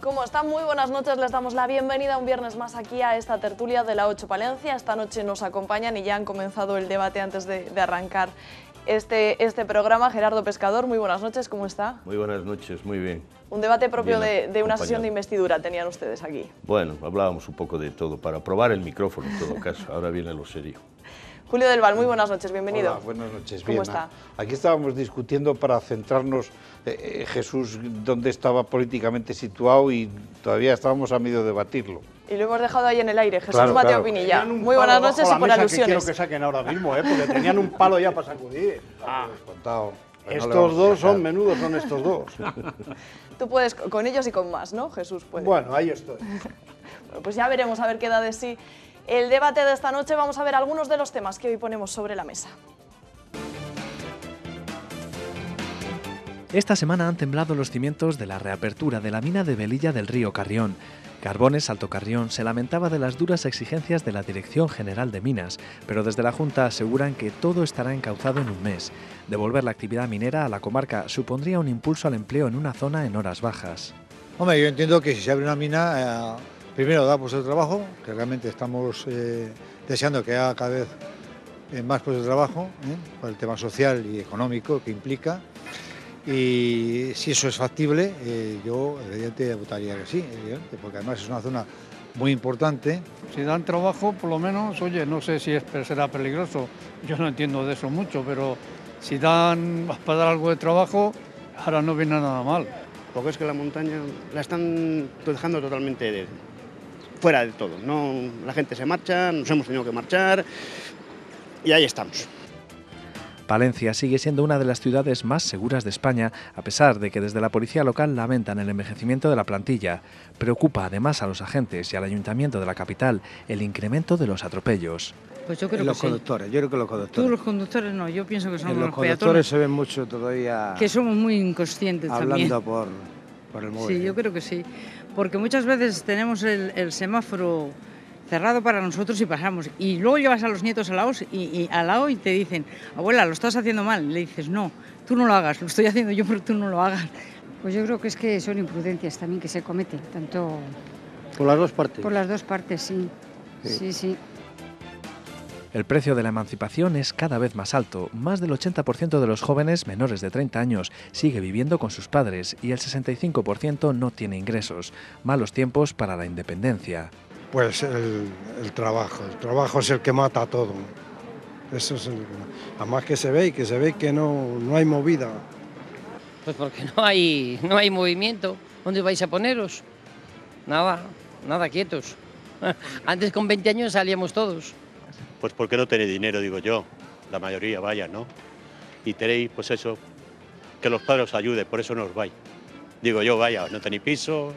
¿Cómo están? Muy buenas noches, les damos la bienvenida un viernes más aquí a esta tertulia de la 8 Palencia. Esta noche nos acompañan y ya han comenzado el debate antes de arrancar este programa. Gerardo Pescador, muy buenas noches, ¿cómo está? Muy buenas noches, muy bien. Un debate propio de una sesión de acompañado. investidura tenían ustedes aquí. Bueno, hablábamos un poco de todo, para probar el micrófono en todo caso, ahora viene lo serio. Julio del Val, muy buenas noches, bienvenido. Hola, buenas noches. ¿Cómo Bien, está? Aquí estábamos discutiendo para centrarnos Jesús dónde estaba políticamente situado y todavía estábamos a medio de debatirlo. Y lo hemos dejado ahí en el aire, Jesús Claro, Mateo claro. Pinilla. Muy buenas noches y por alusiones. Quiero que saquen ahora mismo, porque tenían un palo ya para sacudir. Contado. Pues no le Estos vamos a dos sacar. son menudos, son estos dos. Tú puedes con ellos y con más, ¿no? Jesús puede. Bueno, ahí estoy. Bueno, pues ya veremos a ver qué da de sí el debate de esta noche. Vamos a ver algunos de los temas que hoy ponemos sobre la mesa. Esta semana han temblado los cimientos de la reapertura de la mina de Velilla del río Carrión. Carbones Alto Carrión se lamentaba de las duras exigencias de la Dirección General de Minas, pero desde la Junta aseguran que todo estará encauzado en un mes. Devolver la actividad minera a la comarca supondría un impulso al empleo en una zona en horas bajas. Hombre, yo entiendo que si se abre una mina, primero da puestos de trabajo, que realmente estamos deseando que haya cada vez más puestos de trabajo, por el tema social y económico que implica. Y si eso es factible, yo evidentemente votaría que sí, evidente, porque además es una zona muy importante. Si dan trabajo, por lo menos, oye, no sé si será peligroso, yo no entiendo de eso mucho, pero si dan para dar algo de trabajo, ahora no viene nada mal. Porque es que la montaña la están dejando totalmente fuera de todo. No, la gente se marcha, nos hemos tenido que marchar y ahí estamos. Palencia sigue siendo una de las ciudades más seguras de España, a pesar de que desde la policía local lamentan el envejecimiento de la plantilla. Preocupa además a los agentes y al ayuntamiento de la capital el incremento de los atropellos. Pues yo creo que Los sí. conductores, yo creo que los conductores. Tú los conductores no, yo pienso que son En los los conductores peatones, se ven mucho todavía que somos muy inconscientes hablando también. por el móvil. Sí, yo creo que sí, porque muchas veces tenemos el semáforo cerrado para nosotros y pasamos, y luego llevas a los nietos al lado y te dicen, abuela, lo estás haciendo mal, y le dices, no, tú no lo hagas, lo estoy haciendo yo, pero tú no lo hagas. Pues yo creo que es que son imprudencias también que se cometen, tanto Por las dos partes. por las dos partes, sí. Sí. El precio de la emancipación es cada vez más alto. Más del 80% de los jóvenes menores de 30 años sigue viviendo con sus padres y el 65% no tiene ingresos. Malos tiempos para la independencia. Pues el trabajo es el que mata todo. Eso es además que se ve que no hay movida. Pues porque no hay movimiento. ¿Dónde vais a poneros? Nada quietos. Antes con 20 años salíamos todos. Pues porque no tenéis dinero, digo yo, la mayoría vaya, ¿no? Y tenéis, pues eso, que los padres os ayuden, por eso no os vais. Digo yo, vaya, no tenéis piso.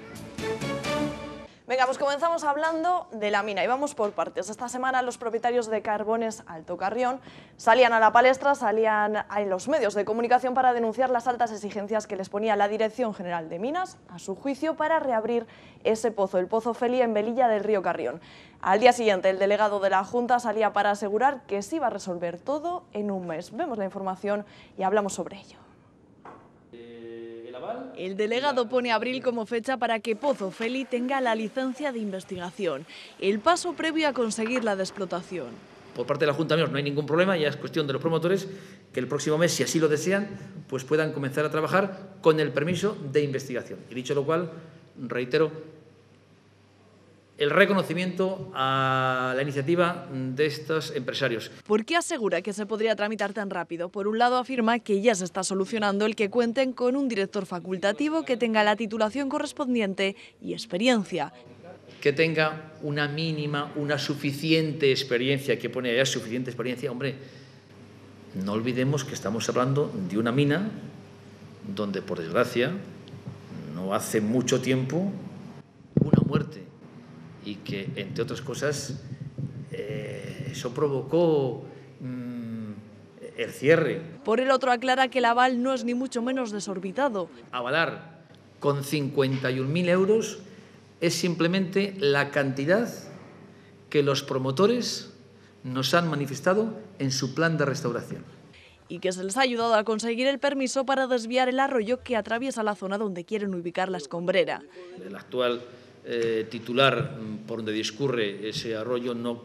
Venga, pues comenzamos hablando de la mina y vamos por partes. Esta semana los propietarios de Carbones Alto Carrión salían a la palestra, salían en los medios de comunicación para denunciar las altas exigencias que les ponía la Dirección General de Minas, a su juicio, para reabrir ese pozo, el Pozo Feli en Velilla del río Carrión. Al día siguiente, el delegado de la Junta salía para asegurar que se iba a resolver todo en un mes. Vemos la información y hablamos sobre ello. El delegado pone abril como fecha para que Pozo Feli tenga la licencia de investigación, el paso previo a conseguir la de explotación. Por parte de la Junta no hay ningún problema, ya es cuestión de los promotores que el próximo mes, si así lo desean, pues puedan comenzar a trabajar con el permiso de investigación. Y dicho lo cual, reitero el reconocimiento a la iniciativa de estos empresarios. ¿Por qué asegura que se podría tramitar tan rápido? Por un lado afirma que ya se está solucionando el que cuenten con un director facultativo que tenga la titulación correspondiente y experiencia. Que tenga una mínima, una suficiente experiencia, que pone allá suficiente experiencia, hombre, no olvidemos que estamos hablando de una mina donde, por desgracia, no hace mucho tiempo, una muerte. Y que, entre otras cosas, eso provocó el cierre. Por el otro aclara que el aval no es ni mucho menos desorbitado. Avalar con 51.000 euros es simplemente la cantidad que los promotores nos han manifestado en su plan de restauración. y que se les ha ayudado a conseguir el permiso para desviar el arroyo que atraviesa la zona donde quieren ubicar la escombrera. El actual titular por donde discurre ese arroyo no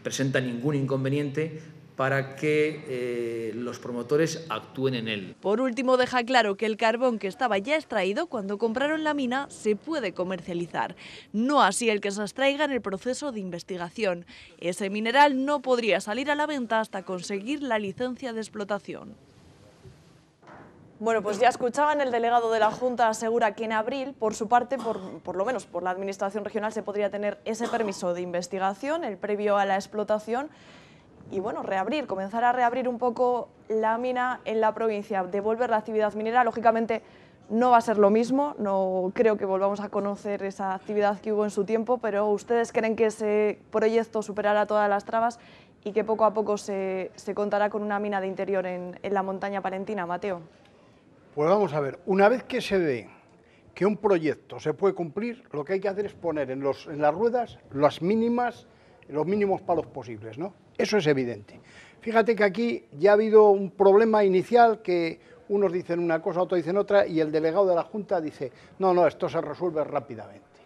presenta ningún inconveniente para que los promotores actúen en él. Por último, deja claro que el carbón que estaba ya extraído cuando compraron la mina se puede comercializar, no así el que se extraiga en el proceso de investigación. Ese mineral no podría salir a la venta hasta conseguir la licencia de explotación. Bueno, pues ya escuchaban, el delegado de la Junta asegura que en abril, por su parte, por lo menos por la Administración regional, se podría tener ese permiso de investigación, el previo a la explotación, y bueno, comenzar a reabrir un poco la mina en la provincia, devolver la actividad minera. Lógicamente no va a ser lo mismo, no creo que volvamos a conocer esa actividad que hubo en su tiempo, pero ¿ustedes creen que ese proyecto superará todas las trabas y que poco a poco se contará con una mina de interior en la montaña palentina, Mateo? Pues vamos a ver, una vez que se ve que un proyecto se puede cumplir, lo que hay que hacer es poner en las ruedas los mínimos palos posibles, ¿no? Eso es evidente. Fíjate que aquí ya ha habido un problema inicial que unos dicen una cosa, otros dicen otra, y el delegado de la Junta dice, no, esto se resuelve rápidamente.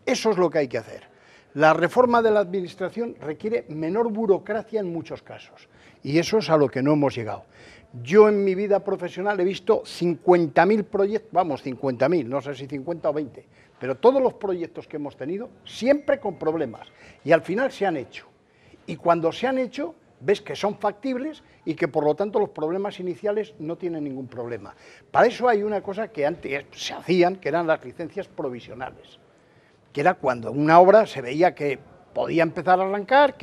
Eso es lo que hay que hacer. La reforma de la Administración requiere menor burocracia en muchos casos, y eso es a lo que no hemos llegado. Yo en mi vida profesional he visto 50.000 proyectos, vamos, 50.000, no sé si 50 o 20, pero todos los proyectos que hemos tenido, siempre con problemas, y al final se han hecho. Y cuando se han hecho, ves que son factibles y que por lo tanto los problemas iniciales no tienen ningún problema. Para eso hay una cosa que antes se hacían, que eran las licencias provisionales, que era cuando una obra se veía que podía empezar a arrancar,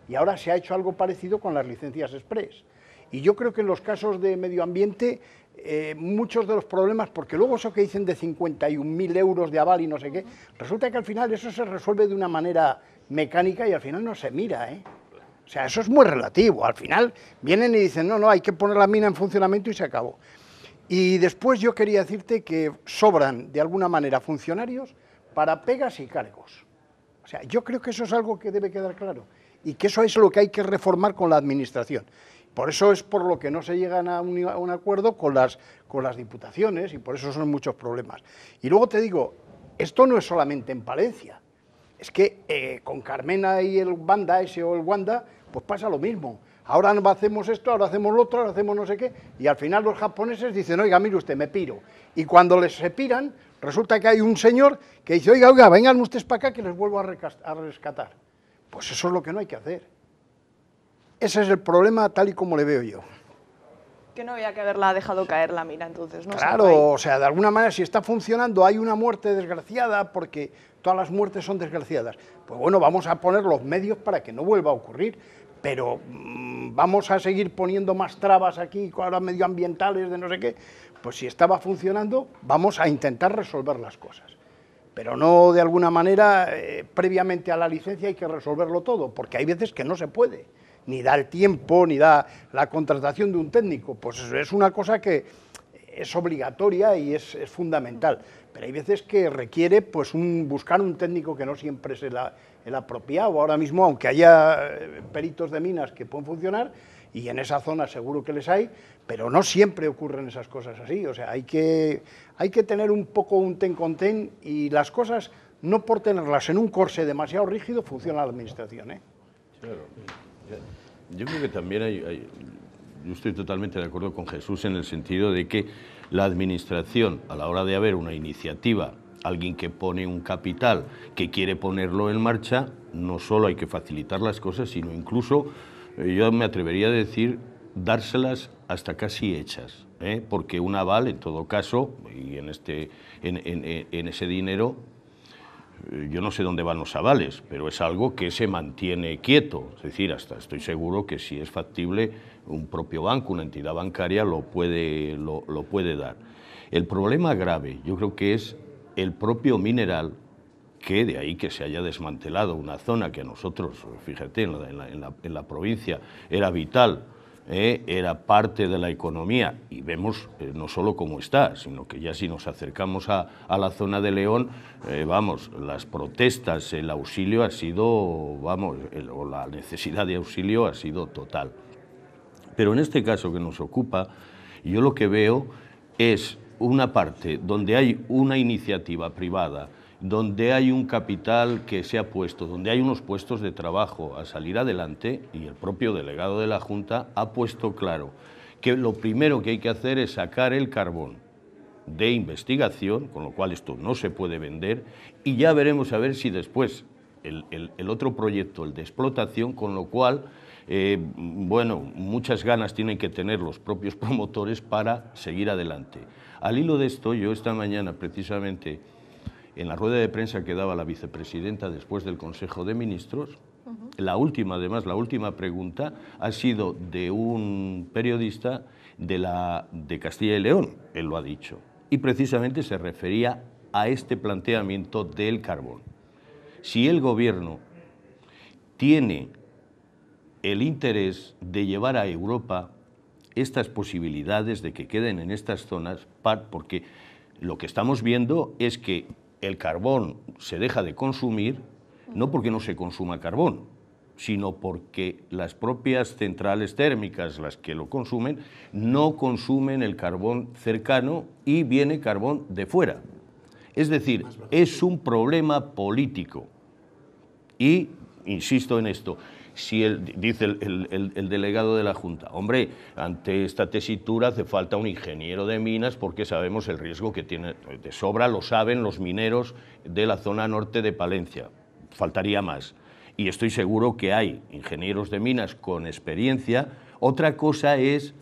y ahora se ha hecho algo parecido con las licencias express. Y yo creo que en los casos de medio ambiente, muchos de los problemas, porque luego eso que dicen de 51.000 euros de aval y no sé qué, resulta que al final eso se resuelve de una manera mecánica y al final no se mira, ¿eh? O sea, eso es muy relativo. Al final vienen y dicen, no, hay que poner la mina en funcionamiento y se acabó. Y después yo quería decirte que sobran, de alguna manera, funcionarios para pegas y cargos. O sea, yo creo que eso es algo que debe quedar claro y que eso es lo que hay que reformar con la Administración. Por eso es por lo que no se llegan a un acuerdo con las diputaciones y por eso son muchos problemas. Y luego te digo, esto no es solamente en Palencia. Es que con Carmena y el Banda ese o el Wanda, pues pasa lo mismo. Ahora hacemos esto, ahora hacemos lo otro, ahora hacemos no sé qué, y al final los japoneses dicen, oiga, mire usted, me piro. Y cuando les se piran, resulta que hay un señor que dice, oiga, vengan ustedes para acá que les vuelvo a rescatar. Pues eso es lo que no hay que hacer. Ese es el problema tal y como le veo yo. Que no había que haberla dejado caer la mina, entonces, ¿no? Claro, o sea, de alguna manera, si está funcionando, hay una muerte desgraciada, porque todas las muertes son desgraciadas. Pues bueno, vamos a poner los medios para que no vuelva a ocurrir, pero vamos a seguir poniendo más trabas aquí, ahora medioambientales, de no sé qué. Pues si estaba funcionando, vamos a intentar resolver las cosas. Pero no de alguna manera, previamente a la licencia hay que resolverlo todo, porque hay veces que no se puede. Ni da el tiempo, ni da la contratación de un técnico, pues es una cosa que es obligatoria y es fundamental, pero hay veces que requiere pues buscar un técnico que no siempre es el apropiado. Ahora mismo, aunque haya peritos de minas que pueden funcionar, y en esa zona seguro que les hay, pero no siempre ocurren esas cosas así, o sea, hay que tener un poco un ten con ten, y las cosas, no por tenerlas en un corsé demasiado rígido, funciona la Administración, ¿eh? Claro. Yo creo que también yo estoy totalmente de acuerdo con Jesús en el sentido de que la Administración, a la hora de haber una iniciativa, alguien que pone un capital, que quiere ponerlo en marcha, no solo hay que facilitar las cosas, sino incluso, yo me atrevería a decir, dárselas hasta casi hechas, ¿eh? Porque un aval, en todo caso, y en ese dinero, yo no sé dónde van los avales, pero es algo que se mantiene quieto. Es decir, hasta estoy seguro que si es factible, un propio banco, una entidad bancaria lo puede dar. El problema grave, yo creo que es el propio mineral, que de ahí que se haya desmantelado una zona que a nosotros, fíjate, en la provincia era vital, era parte de la economía, y vemos no solo cómo está, sino que ya si nos acercamos a la zona de León, vamos, las protestas, el auxilio ha sido, vamos, o la necesidad de auxilio ha sido total. Pero en este caso que nos ocupa, yo lo que veo es una parte donde hay una iniciativa privada, donde hay un capital que se ha puesto, donde hay unos puestos de trabajo a salir adelante, y el propio delegado de la Junta ha puesto claro que lo primero que hay que hacer es sacar el carbón de investigación, con lo cual esto no se puede vender, y ya veremos a ver si después el otro proyecto, el de explotación, con lo cual, bueno, muchas ganas tienen que tener los propios promotores para seguir adelante. Al hilo de esto, yo esta mañana precisamente, en la rueda de prensa que daba la vicepresidenta después del Consejo de Ministros, la última pregunta ha sido de un periodista de Castilla y León, él lo ha dicho, y precisamente se refería a este planteamiento del carbón. Si el Gobierno tiene el interés de llevar a Europa estas posibilidades de que queden en estas zonas, porque lo que estamos viendo es que el carbón se deja de consumir, no porque no se consuma carbón, sino porque las propias centrales térmicas, las que lo consumen, no consumen el carbón cercano y viene carbón de fuera. Es decir, es un problema político. Y, insisto en esto, si dice el delegado de la Junta, hombre, ante esta tesitura hace falta un ingeniero de minas porque sabemos el riesgo que tiene, de sobra lo saben los mineros de la zona norte de Palencia, faltaría más. Y estoy seguro que hay ingenieros de minas con experiencia. Otra cosa es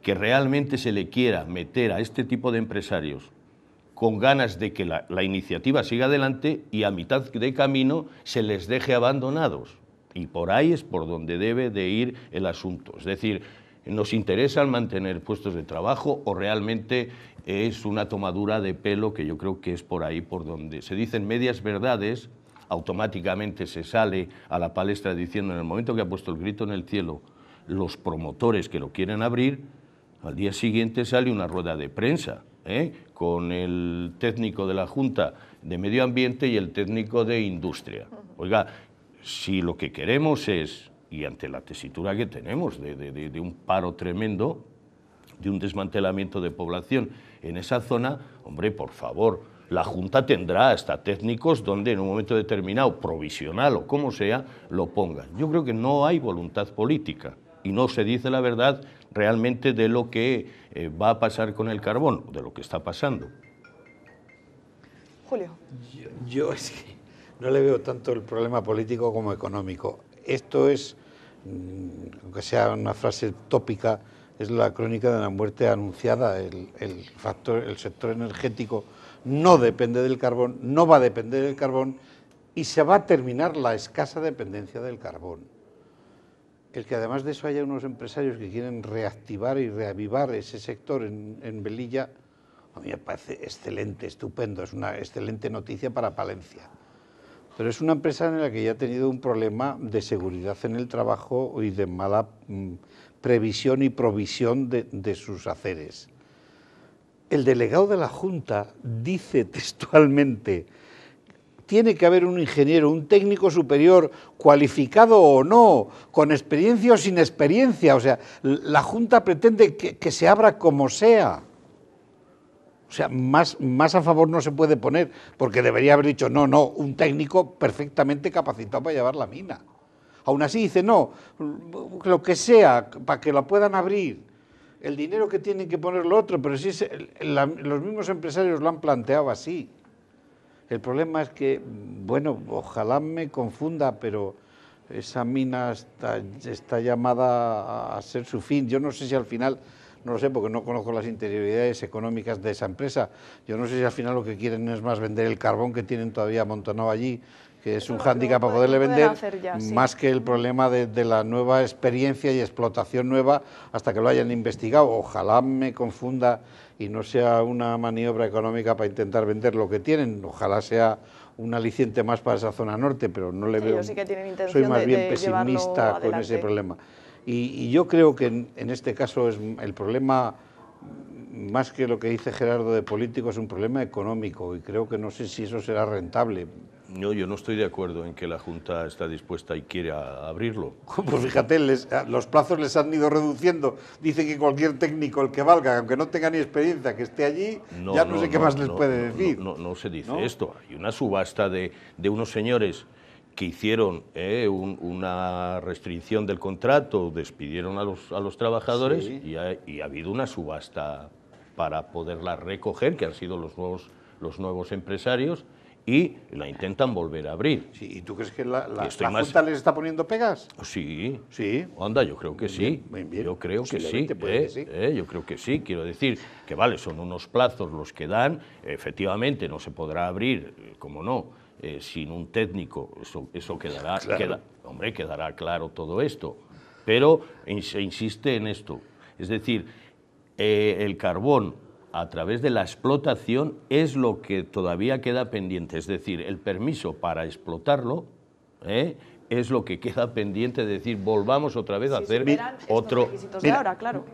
que realmente se le quiera meter a este tipo de empresarios con ganas de que la iniciativa siga adelante y a mitad de camino se les deje abandonados. Y por ahí es por donde debe de ir el asunto. Es decir, ¿nos interesa mantener puestos de trabajo o realmente es una tomadura de pelo, que yo creo que es por ahí por donde se dicen medias verdades, automáticamente se sale a la palestra diciendo en el momento que ha puesto el grito en el cielo los promotores que lo quieren abrir, al día siguiente sale una rueda de prensa, con el técnico de la Junta de Medio Ambiente y el técnico de Industria. Oiga, si lo que queremos es, y ante la tesitura que tenemos de un paro tremendo, de un desmantelamiento de población en esa zona, hombre, por favor, la Junta tendrá hasta técnicos donde en un momento determinado, provisional o como sea, lo pongan. Yo creo que no hay voluntad política y no se dice la verdad realmente de lo que va a pasar con el carbón, de lo que está pasando. Julio. Yo es que no le veo tanto el problema político como económico. Esto es, aunque sea una frase tópica, es la crónica de una muerte anunciada. El sector energético no depende del carbón, no va a depender del carbón y se va a terminar la escasa dependencia del carbón. El que además de eso haya unos empresarios que quieren reactivar y reavivar ese sector en Velilla, a mí me parece excelente, estupendo, es una excelente noticia para Palencia. Pero es una empresa en la que ya ha tenido un problema de seguridad en el trabajo y de mala previsión y provisión de sus haceres. El delegado de la Junta dice textualmente: tiene que haber un ingeniero, un técnico superior, cualificado o no, con experiencia o sin experiencia. O sea, la Junta pretende que se abra como sea. O sea, más a favor no se puede poner, porque debería haber dicho, no, un técnico perfectamente capacitado para llevar la mina. Aún así dice, no, lo que sea, para que la puedan abrir, el dinero que tienen que poner lo otro, pero sí los mismos empresarios lo han planteado así. El problema es que, bueno, ojalá me confunda, pero esa mina está llamada a ser su fin. Yo no sé si al final, no lo sé porque no conozco las interioridades económicas de esa empresa, yo no sé si al final lo que quieren es más vender el carbón que tienen todavía amontonado allí, que es un hándicap para poderle vender, más que el problema de la nueva experiencia y explotación nueva hasta que lo hayan investigado. Ojalá me confunda y no sea una maniobra económica para intentar vender lo que tienen, ojalá sea un aliciente más para esa zona norte, pero no le veo, sí que tienen intención soy más bien pesimista con ese problema. Y yo creo que en este caso es el problema, más que lo que dice Gerardo de político, es un problema económico y creo que no sé si eso será rentable. No, yo no estoy de acuerdo en que la Junta está dispuesta y quiere abrirlo. Pues fíjate, los plazos les han ido reduciendo. Dice que cualquier técnico, el que valga, aunque no tenga ni experiencia, que esté allí, ya no sé qué más les puede decir. No se dice esto. Hay una subasta de unos señores que hicieron una restricción del contrato, despidieron a los trabajadores y ha habido una subasta para poderla recoger, que han sido los nuevos empresarios, y la intentan volver a abrir. Sí, ¿y tú crees que la Junta les está poniendo pegas? Sí. Sí. Anda, yo creo que sí. Bien. Yo creo que sí. Sí. Yo creo que sí. Quiero decir que, vale, son unos plazos los que dan. Efectivamente, no se podrá abrir, como no, sin un técnico. Eso quedará, claro. Quedará claro todo esto. Pero se insiste en esto. Es decir, el carbón, a través de la explotación, es lo que todavía queda pendiente. Es decir, el permiso para explotarlo es lo que queda pendiente de decir, volvamos otra vez a hacer otro...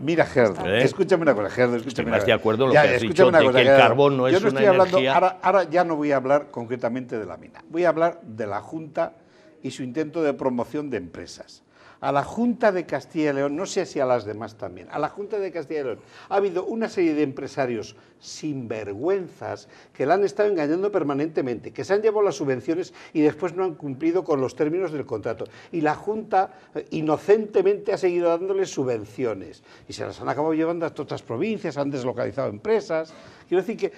Mira, Gerardo, escúchame una cosa, Gerardo. Estoy más de acuerdo en lo que has dicho, de que el carbón no es una energía... Ahora ya no voy a hablar concretamente de la mina. Voy a hablar de la Junta y su intento de promoción de empresas. A la Junta de Castilla y León, no sé si a las demás también, a la Junta de Castilla y León ha habido una serie de empresarios sinvergüenzas que la han estado engañando permanentemente, que se han llevado las subvenciones y después no han cumplido con los términos del contrato. Y la Junta inocentemente ha seguido dándoles subvenciones y se las han acabado llevando a otras provincias, han deslocalizado empresas. Quiero decir que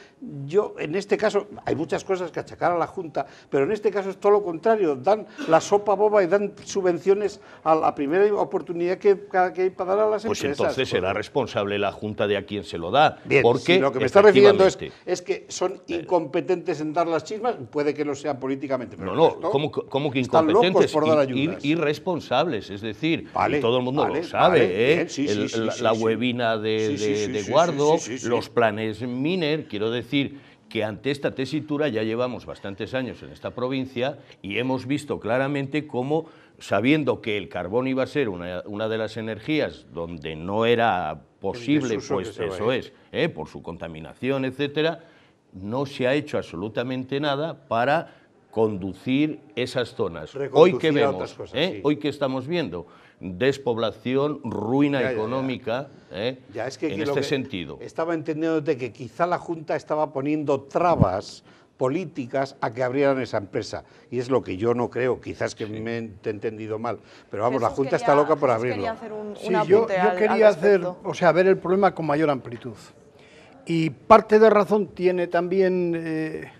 yo, en este caso, hay muchas cosas que achacar a la Junta, pero en este caso es todo lo contrario, dan la sopa boba y dan subvenciones a la primera oportunidad que hay para dar a las empresas. Pues entonces será responsable la Junta de a quien se lo da. Bien, porque si lo que me está refiriendo es que son incompetentes en dar las chismas, puede que lo sean políticamente. Pero ¿cómo que están incompetentes? Locos por dar ayudas. Irresponsables, es decir, y todo el mundo lo sabe, la huevina de Guardo, los planes Miner. Quiero decir que ante esta tesitura ya llevamos bastantes años en esta provincia y hemos visto claramente cómo, sabiendo que el carbón iba a ser una de las energías donde no era posible, pues eso es, por su contaminación, etcétera, no se ha hecho absolutamente nada para conducir esas zonas. Hoy que vemos, hoy que estamos viendo despoblación, ruina económica, es que en este sentido. Estaba entendiendo que quizá la Junta estaba poniendo trabas políticas a que abrieran esa empresa. Y es lo que yo no creo, quizás que me he entendido mal. Pero vamos, la Junta está loca por abrirlo. Yo quería ver el problema con mayor amplitud. Y parte de razón tiene también,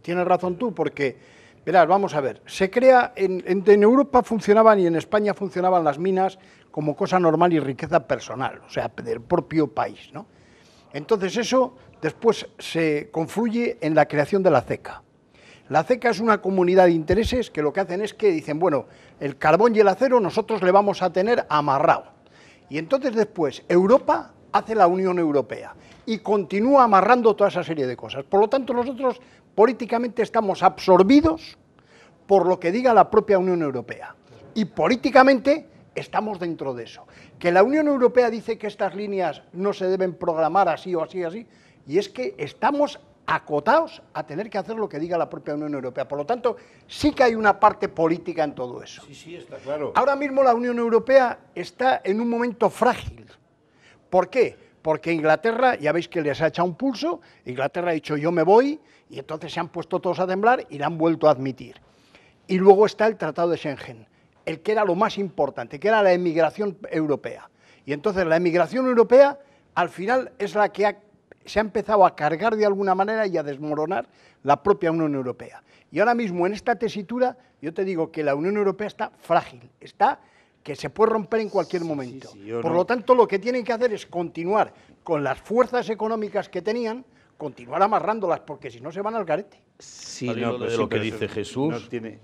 tienes razón tú, porque... Verás, vamos a ver, se crea, en Europa funcionaban y en España funcionaban las minas como cosa normal y riqueza personal, o sea, del propio país, ¿no? Entonces eso después se confluye en la creación de la CECA. La CECA es una comunidad de intereses que lo que hacen es que dicen, bueno, el carbón y el acero nosotros le vamos a tener amarrado. Y entonces después Europa hace la Unión Europea y continúa amarrando toda esa serie de cosas. Por lo tanto, nosotros políticamente estamos absorbidos por lo que diga la propia Unión Europea. Y políticamente estamos dentro de eso. Que la Unión Europea dice que estas líneas no se deben programar así o así, así, y es que estamos acotados a tener que hacer lo que diga la propia Unión Europea. Por lo tanto, sí que hay una parte política en todo eso. Sí, está claro. Ahora mismo la Unión Europea está en un momento frágil. ¿Por qué? Porque Inglaterra, ya veis que les ha echado un pulso, Inglaterra ha dicho yo me voy, y entonces se han puesto todos a temblar y la han vuelto a admitir. Y luego está el Tratado de Schengen, el que era lo más importante, que era la emigración europea. Y entonces la emigración europea, al final, es la que se ha empezado a cargar de alguna manera y a desmoronar la propia Unión Europea. Y ahora mismo, en esta tesitura, yo te digo que la Unión Europea está frágil, está que se puede romper en cualquier momento. Por lo tanto, lo que tienen que hacer es continuar con las fuerzas económicas que tenían, continuar amarrándolas, porque si no se van al garete. Al hilo de lo que dice Jesús, que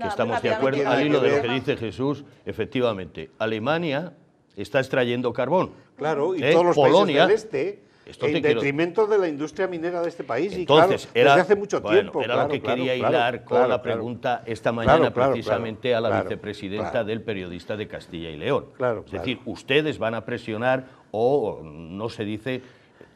estamos de acuerdo, al hilo de lo que dice Jesús, efectivamente, Alemania está extrayendo carbón. Claro, y todos los Polonia, países del este, en detrimento de la industria minera de este país. Entonces, y claro, desde hace mucho tiempo. Era lo que quería hilar con la pregunta esta mañana precisamente a la vicepresidenta del Periodista de Castilla y León. Es decir, ustedes van a presionar o no se dice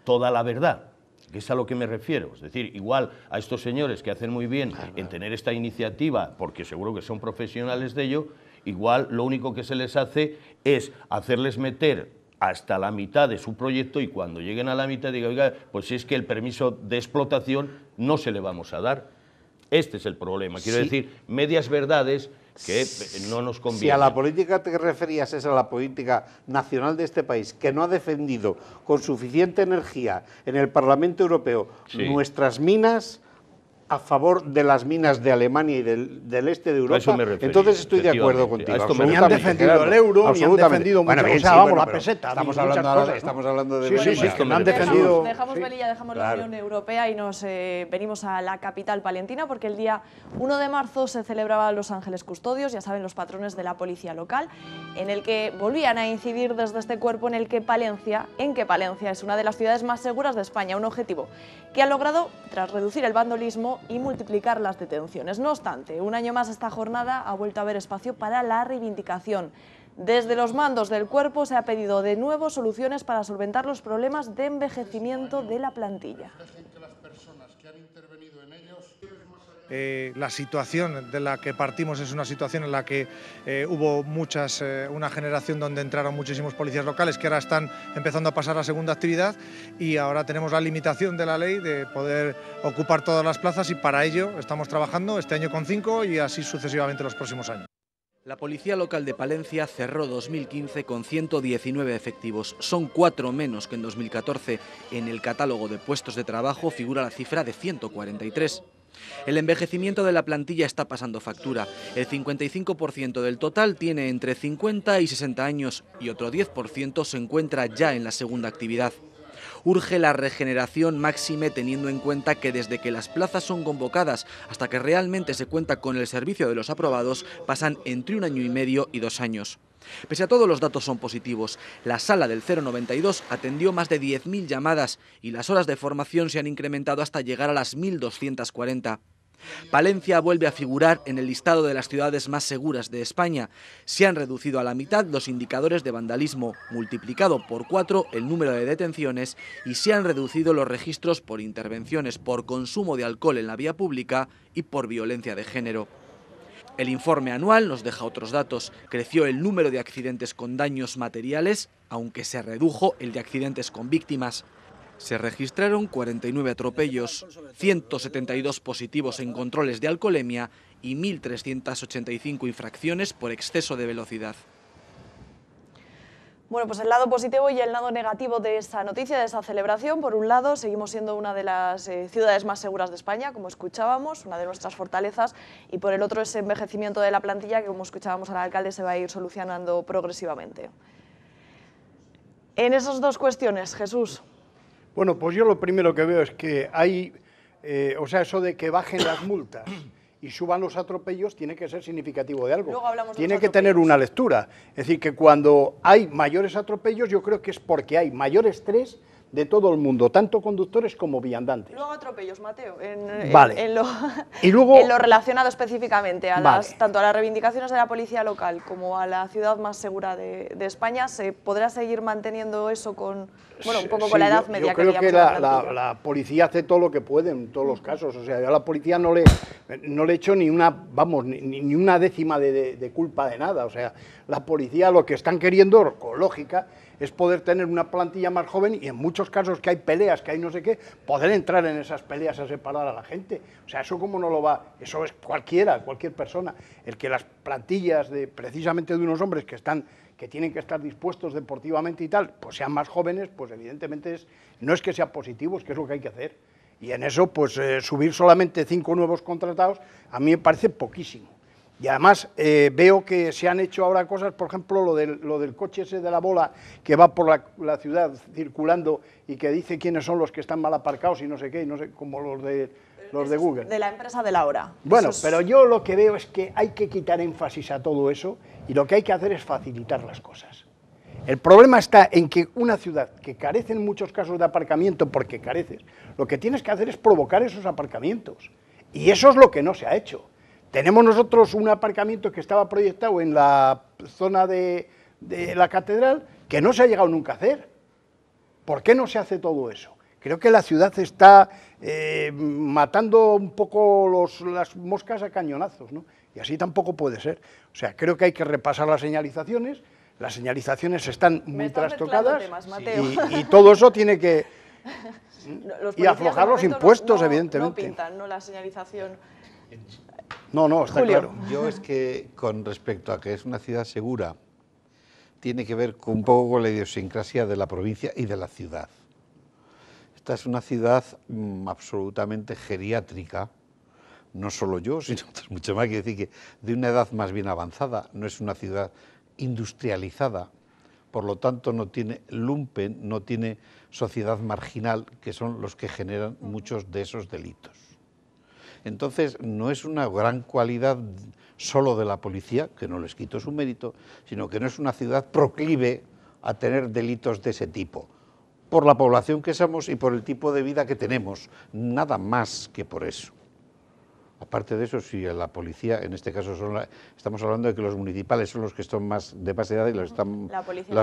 toda la verdad. que es a lo que me refiero. Es decir, igual a estos señores que hacen muy bien en tener esta iniciativa, porque seguro que son profesionales de ello, igual lo único que se les hace es hacerles meter hasta la mitad de su proyecto y cuando lleguen a la mitad digan, oiga, pues es que el permiso de explotación no se le vamos a dar. Este es el problema. Quiero decir, medias verdades que no nos convienen. Si a la política te referías es a la política nacional de este país, que no ha defendido con suficiente energía en el Parlamento Europeo nuestras minas a favor de las minas de Alemania y del este de Europa, entonces estoy de acuerdo contigo. Ni han defendido el euro, ni han defendido mucho, o sea, vamos, la peseta. Estamos hablando de... Sí, que no han defendido... Dejamos Melilla, dejamos la Unión Europea y nos venimos a la capital palentina, porque el día 1 de marzo se celebraba Los Ángeles Custodios, ya saben, los patrones de la policía local, en el que volvían a incidir desde este cuerpo en que Palencia es una de las ciudades más seguras de España, un objetivo que han logrado tras reducir el bandolismo y multiplicar las detenciones. No obstante, un año más esta jornada ha vuelto a haber espacio para la reivindicación. Desde los mandos del cuerpo se ha pedido de nuevo soluciones para solventar los problemas de envejecimiento de la plantilla. La situación de la que partimos es una situación en la que hubo una generación donde entraron muchísimos policías locales que ahora están empezando a pasar a segunda actividad y ahora tenemos la limitación de la ley de poder ocupar todas las plazas y para ello estamos trabajando este año con 5 y así sucesivamente los próximos años. La Policía Local de Palencia cerró 2015 con 119 efectivos. Son 4 menos que en 2014. En el catálogo de puestos de trabajo figura la cifra de 143. El envejecimiento de la plantilla está pasando factura. El 55% del total tiene entre 50 y 60 años y otro 10% se encuentra ya en la segunda actividad. Urge la regeneración máxime teniendo en cuenta que desde que las plazas son convocadas hasta que realmente se cuenta con el servicio de los aprobados pasan entre 1 año y medio y 2 años. Pese a todo, los datos son positivos. La sala del 092 atendió más de 10.000 llamadas y las horas de formación se han incrementado hasta llegar a las 1.240. Palencia vuelve a figurar en el listado de las ciudades más seguras de España. Se han reducido a la mitad los indicadores de vandalismo, multiplicado por 4 el número de detenciones y se han reducido los registros por intervenciones por consumo de alcohol en la vía pública y por violencia de género. El informe anual nos deja otros datos. Creció el número de accidentes con daños materiales, aunque se redujo el de accidentes con víctimas. Se registraron 49 atropellos, 172 positivos en controles de alcoholemia y 1.385 infracciones por exceso de velocidad. Bueno, pues el lado positivo y el lado negativo de esa noticia, de esa celebración. Por un lado, seguimos siendo una de las ciudades más seguras de España, como escuchábamos, una de nuestras fortalezas, y por el otro ese envejecimiento de la plantilla que, como escuchábamos al alcalde, se va a ir solucionando progresivamente. En esas dos cuestiones, Jesús. Bueno, pues yo lo primero que veo es que hay, eso de que bajen las multas y suban los atropellos tiene que ser significativo de algo. Luego hablamos tiene que tener una lectura. Es decir, que cuando hay mayores atropellos yo creo que es porque hay mayor estrés de todo el mundo, tanto conductores como viandantes. Luego atropellos, Mateo, vale. en lo relacionado específicamente a tanto a las reivindicaciones de la policía local como a la ciudad más segura de España. ¿Se podrá seguir manteniendo eso con, bueno, un poco con la edad media que creo que la policía hace todo lo que puede en todos los casos? O sea, yo a la policía no le echo ni una, vamos, ni una décima de culpa de nada. O sea, la policía lo que están queriendo, con lógica, es poder tener una plantilla más joven y en muchos casos que hay peleas, que hay no sé qué, poder entrar en esas peleas a separar a la gente. O sea, eso cómo no lo va, eso es cualquier persona. El que las plantillas precisamente de unos hombres que tienen que estar dispuestos deportivamente y tal, pues sean más jóvenes, pues evidentemente no es que sea positivo, es que es lo que hay que hacer. Y en eso, pues subir solamente 5 nuevos contratados, a mí me parece poquísimo. Y además veo que se han hecho ahora cosas, por ejemplo, lo del coche ese de la bola que va por la ciudad circulando y que dice quiénes son los que están mal aparcados y no sé qué, como los de Google. De la empresa de la hora. Bueno, pero yo lo que veo es que hay que quitar énfasis a todo eso y lo que hay que hacer es facilitar las cosas. El problema está en que una ciudad que carece en muchos casos de aparcamiento, porque careces, lo que tienes que hacer es provocar esos aparcamientos. Y eso es lo que no se ha hecho. Tenemos nosotros un aparcamiento que estaba proyectado en la zona de la catedral que no se ha llegado nunca a hacer. ¿Por qué no se hace todo eso? Creo que la ciudad está matando un poco las moscas a cañonazos, ¿no? Y así tampoco puede ser. O sea, creo que hay que repasar las señalizaciones están muy trastocadas temas, Mateo. y todo eso tiene que... Los y aflojar los impuestos, evidentemente. No pintan, ¿no? La señalización. No, está Julio. claro. Yo es que con respecto a que es una ciudad segura, tiene que ver un poco con la idiosincrasia de la provincia y de la ciudad. Esta es una ciudad absolutamente geriátrica, no solo yo, sino mucho más, quiere decir que de una edad más bien avanzada, no es una ciudad industrializada, por lo tanto no tiene lumpen, no tiene sociedad marginal, que son los que generan muchos de esos delitos. Entonces, no es una gran cualidad solo de la policía, que no les quito su mérito, sino que no es una ciudad proclive a tener delitos de ese tipo, por la población que somos y por el tipo de vida que tenemos, nada más que por eso. Aparte de eso, si la policía, en este caso estamos hablando de que los municipales son los que están más de base de edad y los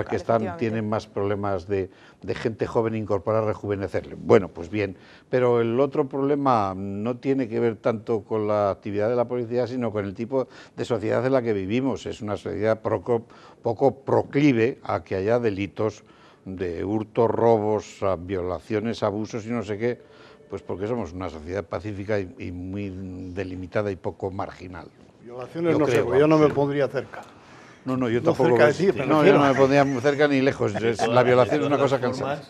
que tienen más problemas de gente joven incorporar, rejuvenecerle. Bueno, pues bien, pero el otro problema no tiene que ver tanto con la actividad de la policía, sino con el tipo de sociedad en la que vivimos. Es una sociedad poco proclive a que haya delitos de hurtos, robos, violaciones, abusos y no sé qué. Pues porque somos una sociedad pacífica y muy delimitada y poco marginal. Violaciones no sé, yo no me pondría cerca. No, yo tampoco. Cerca de ti, yo no me pondría cerca ni lejos. La violación es una cosa cansada.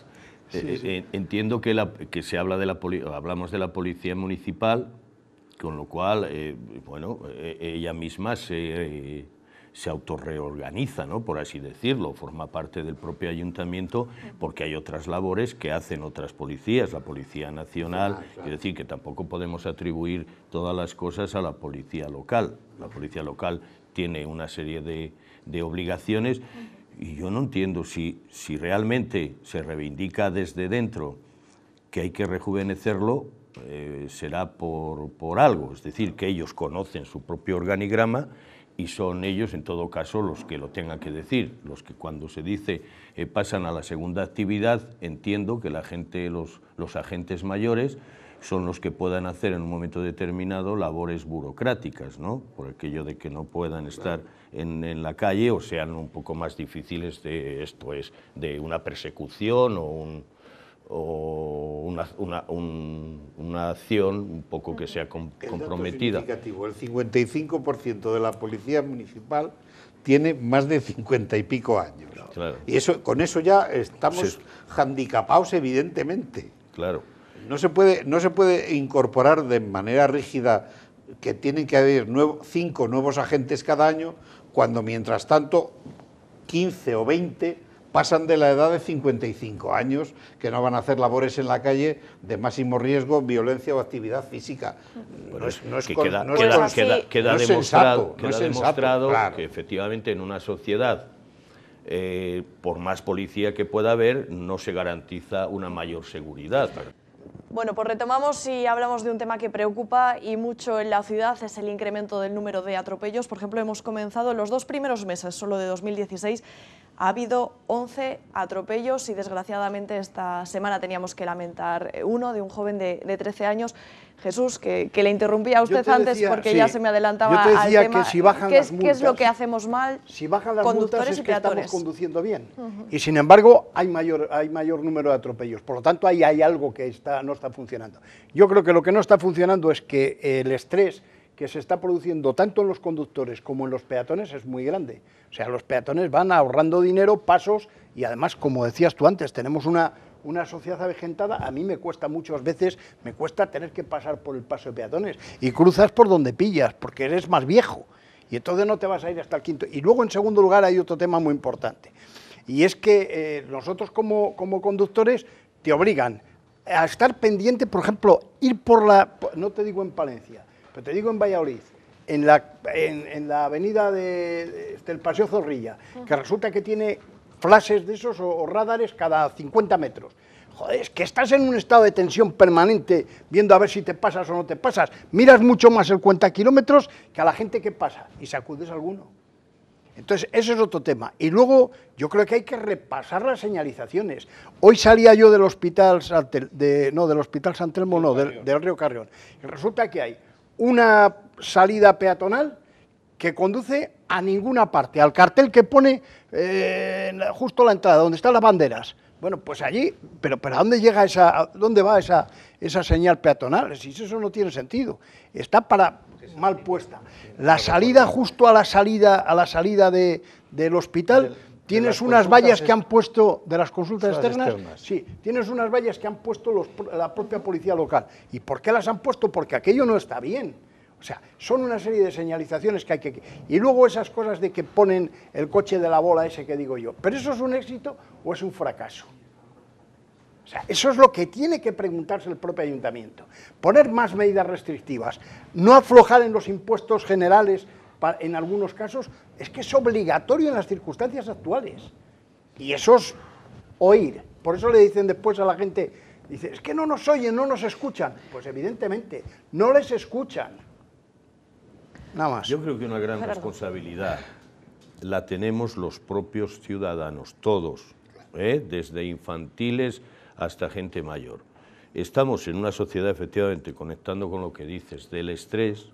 Entiendo que se habla hablamos de la policía municipal, con lo cual, ella misma se autorreorganiza, ¿no?, por así decirlo, forma parte del propio ayuntamiento, porque hay otras labores que hacen otras policías, la Policía Nacional, es decir, que tampoco podemos atribuir todas las cosas a la policía local. La policía local tiene una serie de obligaciones y yo no entiendo si realmente se reivindica desde dentro que hay que rejuvenecerlo, será por algo, es decir, que ellos conocen su propio organigrama y son ellos, en todo caso, los que lo tengan que decir, los que cuando se dice pasan a la segunda actividad, entiendo que la gente, los agentes mayores son los que puedan hacer en un momento determinado labores burocráticas, ¿no?, por aquello de que no puedan estar en la calle o sean un poco más difíciles de una persecución o una acción un poco que sea comprometida. El dato significativo, el 55% de la policía municipal tiene más de 50 y pico años. Claro. Y con eso ya estamos handicapados, evidentemente. Claro. No se puede incorporar de manera rígida que tienen que haber 5 nuevos agentes cada año, cuando mientras tanto 15 o 20 pasan de la edad de 55 años, que no van a hacer labores en la calle de máximo riesgo, violencia o actividad física. Queda demostrado claro, que efectivamente en una sociedad, por más policía que pueda haber, no se garantiza una mayor seguridad. Bueno, pues retomamos y hablamos de un tema que preocupa y mucho en la ciudad, es el incremento del número de atropellos. Por ejemplo, hemos comenzado en los 2 primeros meses, solo de 2016, ha habido 11 atropellos y desgraciadamente esta semana teníamos que lamentar uno de un joven de 13 años. Jesús, que le interrumpía a usted antes porque ya se me adelantaba al tema. Que si bajan las multas, ¿qué es lo que hacemos mal? Si bajan las conductores multas es y que peatones. estamos conduciendo bien. Y sin embargo hay mayor número de atropellos. Por lo tanto, ahí hay algo que no está funcionando. Yo creo que lo que no está funcionando es que el estrés que se está produciendo tanto en los conductores como en los peatones es muy grande. O sea, los peatones van ahorrando dinero, pasos, y además, como decías tú antes, tenemos una sociedad avejentada. A mí me cuesta muchas veces, tener que pasar por el paso de peatones, y cruzas por donde pillas, porque eres más viejo, y entonces no te vas a ir hasta el quinto. Y luego, en segundo lugar, hay otro tema muy importante, y es que nosotros como conductores te obligan a estar pendiente, por ejemplo, ir no te digo en Palencia, pero te digo en Valladolid, en la avenida del Paseo Zorrilla, que resulta que tiene flashes de esos o radares cada 50 metros. Joder, es que estás en un estado de tensión permanente viendo a ver si te pasas o no te pasas. Miras mucho más el cuenta kilómetros que a la gente que pasa y sacudes alguno. Entonces, eso es otro tema. Y luego, yo creo que hay que repasar las señalizaciones. Hoy salía yo del Hospital del Hospital San Telmo, no, del Río Carrión. Y resulta que hay una salida peatonal que conduce a ninguna parte, al cartel que pone justo a la entrada, donde están las banderas. Bueno, pues allí, pero ¿a dónde llega dónde va esa señal peatonal? Si eso no tiene sentido, está mal puesta. La salida, justo a la salida del hospital, tienes unas vallas que han puesto, de las consultas externas, sí, tienes unas vallas que han puesto la propia policía local. ¿Y por qué las han puesto? Porque aquello no está bien. O sea, son una serie de señalizaciones que hay que... Y luego esas cosas de que ponen el coche de la bola ese que digo yo. ¿Pero eso es un éxito o es un fracaso? O sea, eso es lo que tiene que preguntarse el propio ayuntamiento. Poner más medidas restrictivas, no aflojar en los impuestos generales en algunos casos, es que es obligatorio en las circunstancias actuales. Y eso es oír. Por eso le dicen después a la gente, dice, es que no nos oyen, no nos escuchan. Pues evidentemente, no les escuchan. Nada más. Yo creo que una gran responsabilidad la tenemos los propios ciudadanos, todos, desde infantiles hasta gente mayor. Estamos en una sociedad, efectivamente, conectando con lo que dices, del estrés,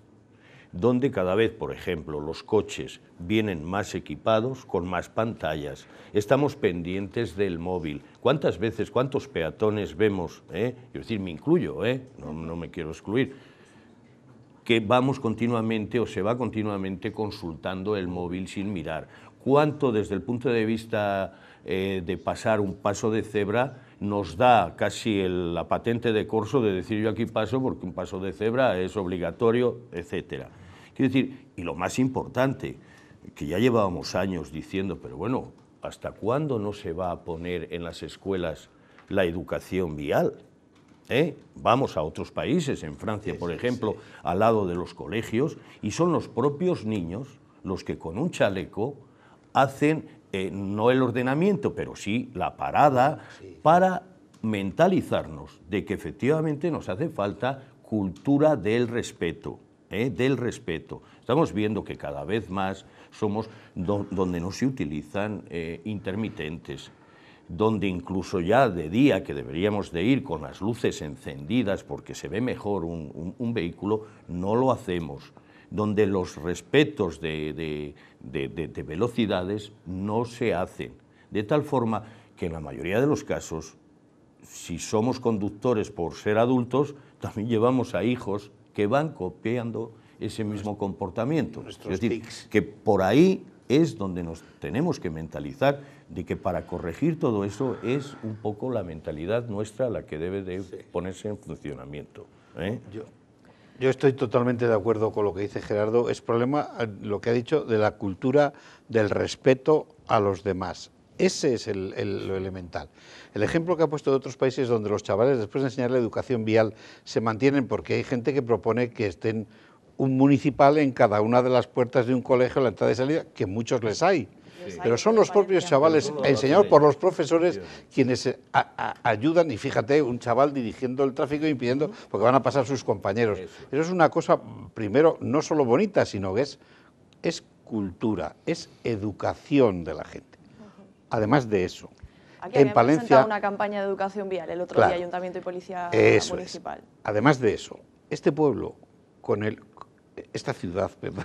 donde cada vez, por ejemplo, los coches vienen más equipados, con más pantallas, estamos pendientes del móvil. ¿Cuántas veces, cuántos peatones vemos? Es decir, me incluyo, no me quiero excluir, que vamos continuamente o se va continuamente consultando el móvil sin mirar. ¿Cuánto desde el punto de vista de pasar un paso de cebra nos da casi la patente de corso de decir yo aquí paso porque un paso de cebra es obligatorio, etcétera? Quiero decir, y lo más importante, que ya llevábamos años diciendo, pero bueno, ¿hasta cuándo no se va a poner en las escuelas la educación vial? Vamos a otros países, en Francia, por ejemplo, al lado de los colegios, y son los propios niños los que con un chaleco hacen, no el ordenamiento, pero sí la parada, para mentalizarnos de que efectivamente nos hace falta cultura del respeto, Estamos viendo que cada vez más somos donde no se utilizan intermitentes, donde incluso ya de día, que deberíamos de ir con las luces encendidas porque se ve mejor un vehículo, no lo hacemos, donde los respetos de velocidades no se hacen, de tal forma que en la mayoría de los casos, si somos conductores por ser adultos, también llevamos a hijos que van copiando ese mismo comportamiento. Es decir, que por ahí es donde nos tenemos que mentalizar de que para corregir todo eso es un poco la mentalidad nuestra la que debe de ponerse en funcionamiento. Yo estoy totalmente de acuerdo con lo que dice Gerardo. Es problema, lo que ha dicho, de la cultura del respeto a los demás. Ese es lo elemental. El ejemplo que ha puesto de otros países donde los chavales, después de enseñar la educación vial, se mantienen porque hay gente que propone que estén un municipal en cada una de las puertas de un colegio, la entrada y salida, que muchos les hay. Pero son los propios chavales, enseñados por los profesores, quienes ayudan, y fíjate, un chaval dirigiendo el tráfico y impidiendo, porque van a pasar sus compañeros. Eso es una cosa, primero, no solo bonita, sino que es cultura, es educación de la gente. Además de eso, aquí en Palencia presentado una campaña de educación vial el otro día, Ayuntamiento y Policía Municipal. Además de eso, este pueblo, esta ciudad, perdón,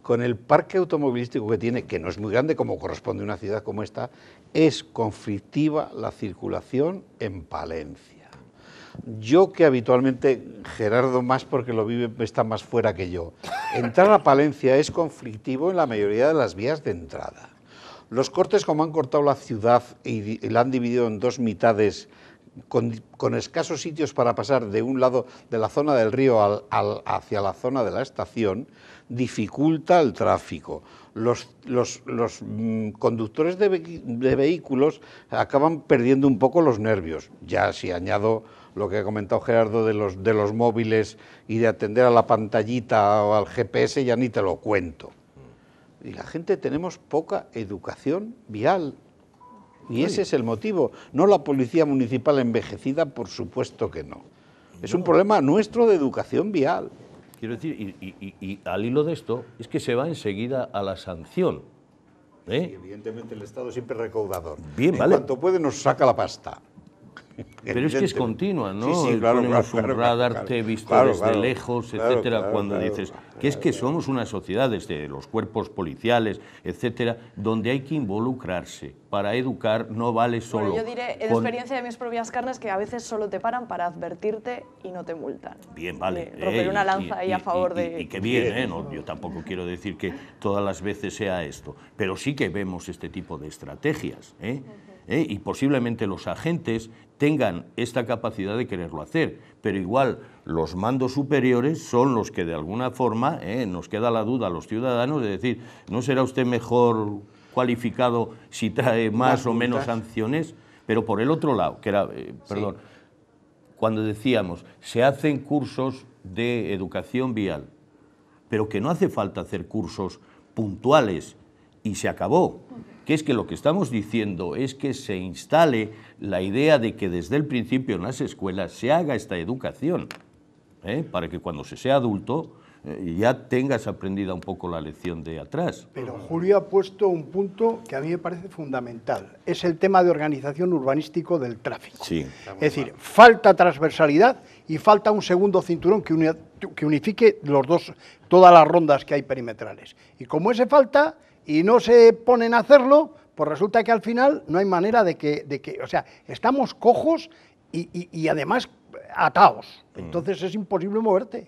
con el parque automovilístico que tiene, que no es muy grande como corresponde a una ciudad como esta, es conflictiva la circulación en Palencia. Yo que habitualmente, Gerardo más porque lo vive, está más fuera que yo, entrar a Palencia es conflictivo en la mayoría de las vías de entrada. Los cortes, como han cortado la ciudad y la han dividido en dos mitades, con escasos sitios para pasar de un lado de la zona del río hacia la zona de la estación, dificulta el tráfico. Los conductores de vehículos acaban perdiendo un poco los nervios. Ya si añado lo que ha comentado Gerardo de los móviles y de atender a la pantallita o al GPS, ya ni te lo cuento. Y la gente tenemos poca educación vial. Y ese es el motivo, no la policía municipal envejecida, por supuesto que no. Es un problema nuestro de educación vial. Quiero decir, y al hilo de esto, es que se va enseguida a la sanción. Sí, evidentemente el Estado siempre es recaudador. Bien, en vale. cuanto puede nos saca la pasta. Pero es que es continua, ¿no? Sí, sí, claro, Ponemos claro, un claro, radar, claro, te he visto claro, desde claro, lejos, claro, etcétera, claro, cuando claro, dices claro, que es que somos una sociedad, desde los cuerpos policiales, etcétera, donde hay que involucrarse. Para educar no vale solo... Bueno, yo diré, en experiencia de mis propias carnes, que a veces solo te paran para advertirte y no te multan. Bien, vale. Romper una lanza ahí a favor de... Y qué bien, ¿eh? No, yo tampoco quiero decir que todas las veces sea esto, pero sí que vemos este tipo de estrategias, ¿eh? Y posiblemente los agentes tengan esta capacidad de quererlo hacer, pero igual los mandos superiores son los que de alguna forma, nos queda la duda a los ciudadanos de decir, ¿no será usted mejor cualificado si trae más o menos sanciones? Pero por el otro lado, que era, perdón, cuando decíamos, se hacen cursos de educación vial, pero que no hace falta hacer cursos puntuales y se acabó. Que es que lo que estamos diciendo es que se instale la idea de que desde el principio en las escuelas se haga esta educación, para que cuando se sea adulto ya tengas aprendida un poco la lección de atrás. Pero Julio ha puesto un punto que a mí me parece fundamental, es el tema de organización urbanístico del tráfico. Sí. Es decir, falta transversalidad y falta un segundo cinturón que unifique todas las rondas que hay perimetrales. Y como ese falta y no se ponen a hacerlo, pues resulta que al final no hay manera de que o sea, estamos cojos y además atados. Entonces es imposible moverte.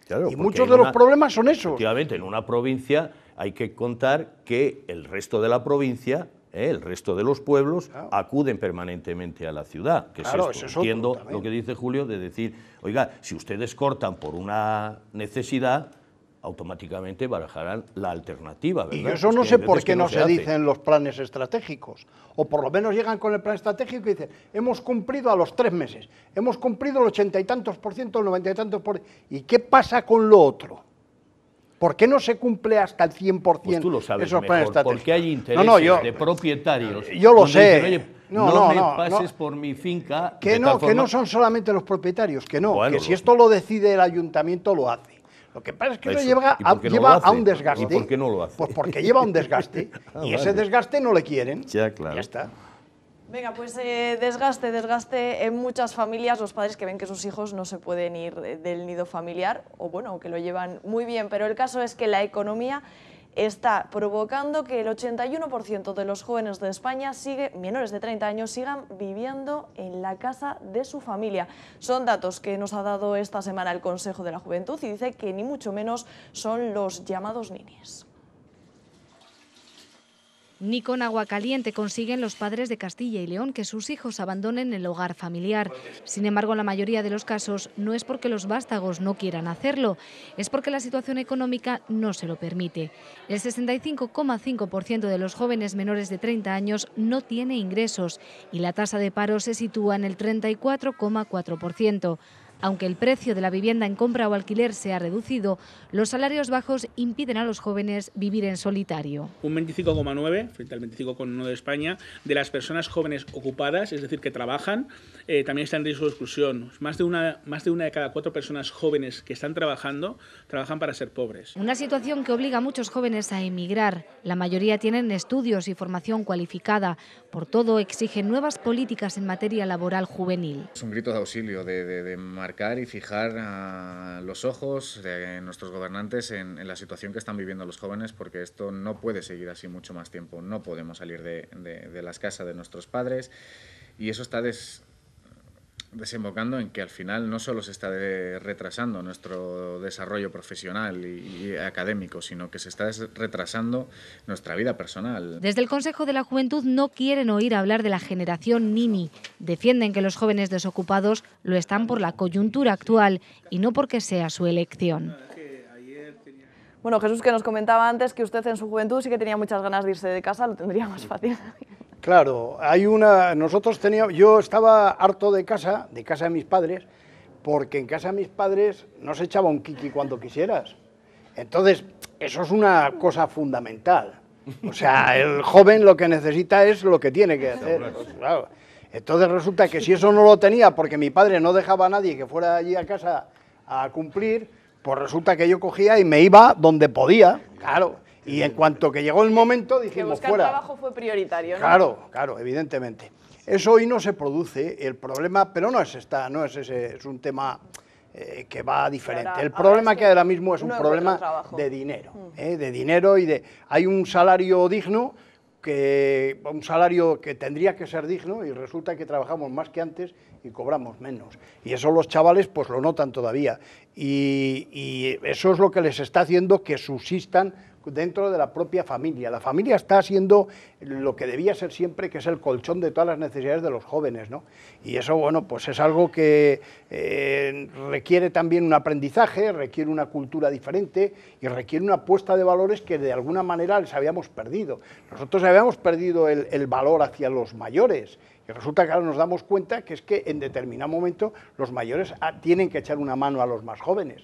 Claro, y muchos de los problemas son esos. Efectivamente, en una provincia hay que contar que el resto de la provincia, el resto de los pueblos, acuden permanentemente a la ciudad. Que claro, es esto. Entiendo lo que dice Julio de decir, oiga, si ustedes cortan por una necesidad, automáticamente barajarán la alternativa, ¿verdad? Y eso no sé por qué no se dice en los planes estratégicos. O por lo menos llegan con el plan estratégico y dicen, hemos cumplido a los 3 meses, hemos cumplido el 80 y tantos por ciento, el 90 y tantos por ciento. ¿Y qué pasa con lo otro? ¿Por qué no se cumple hasta el 100% pues tú lo sabes esos planes mejor, estratégicos? porque hay intereses de propietarios. Yo lo sé. Dicen, oye, no me pases por mi finca. Que no son solamente los propietarios, que no, bueno, que si esto lo decide el ayuntamiento lo hace. Lo que pasa es que eso. lleva a un desgaste. ¿Y por qué no lo hace? Pues porque lleva un desgaste. Y ese desgaste no le quieren. Ya, claro. Ya está. Venga, pues desgaste en muchas familias, los padres que ven que sus hijos no se pueden ir del nido familiar, o bueno, que lo llevan muy bien, pero el caso es que la economía está provocando que el 81% de los jóvenes de España, menores de 30 años, sigan viviendo en la casa de su familia. Son datos que nos ha dado esta semana el Consejo de la Juventud y dice que ni mucho menos son los llamados ninis. Ni con agua caliente consiguen los padres de Castilla y León que sus hijos abandonen el hogar familiar. Sin embargo, en la mayoría de los casos no es porque los vástagos no quieran hacerlo, es porque la situación económica no se lo permite. El 65,5% de los jóvenes menores de 30 años no tiene ingresos y la tasa de paro se sitúa en el 34,4%. Aunque el precio de la vivienda en compra o alquiler se ha reducido, los salarios bajos impiden a los jóvenes vivir en solitario. Un 25,9 frente al 25,1 de España de las personas jóvenes ocupadas, es decir, que trabajan, también está en riesgo de exclusión. Más de una de cada 4 personas jóvenes que están trabajando, trabajan para ser pobres. Una situación que obliga a muchos jóvenes a emigrar. La mayoría tienen estudios y formación cualificada. Por todo, exigen nuevas políticas en materia laboral juvenil. Es un grito de auxilio de marcar y fijar los ojos de nuestros gobernantes en la situación que están viviendo los jóvenes, porque esto no puede seguir así mucho más tiempo. No podemos salir de las casas de nuestros padres y eso está desembocando en que al final no solo se está retrasando nuestro desarrollo profesional y académico, sino que se está retrasando nuestra vida personal. Desde el Consejo de la Juventud no quieren oír hablar de la generación Nini. Defienden que los jóvenes desocupados lo están por la coyuntura actual y no porque sea su elección. Bueno, Jesús, que nos comentaba antes que usted en su juventud sí que tenía muchas ganas de irse de casa, lo tendría más fácil. Claro, yo estaba harto de casa de mis padres, porque en casa de mis padres no se echaba un kiki cuando quisieras. Entonces, eso es una cosa fundamental. O sea, el joven lo que necesita es lo que tiene que hacer. Claro. Entonces resulta que si eso no lo tenía, porque mi padre no dejaba a nadie que fuera allí a casa a cumplir, pues resulta que yo cogía y me iba donde podía, claro. Y en cuanto que llegó el momento, Que dijimos, buscar fuera. trabajo fue prioritario, ¿no? Claro, claro, evidentemente. Eso hoy no se produce, el problema, pero no es ese, es un tema que va diferente. Ahora- El ahora problema es que que hay ahora mismo es un no encuentran problema trabajo. de dinero y de... Hay un salario digno, un salario que tendría que ser digno y resulta que trabajamos más que antes y cobramos menos. Y eso los chavales pues lo notan todavía. Y eso es lo que les está haciendo que subsistan dentro de la propia familia. La familia está siendo lo que debía ser siempre, que es el colchón de todas las necesidades de los jóvenes, ¿no? Y eso, bueno, pues es algo que requiere también un aprendizaje, requiere una cultura diferente y requiere una puesta de valores que de alguna manera les habíamos perdido. Nosotros habíamos perdido el valor hacia los mayores. Y resulta que ahora nos damos cuenta que es que en determinado momento los mayores tienen que echar una mano a los más jóvenes.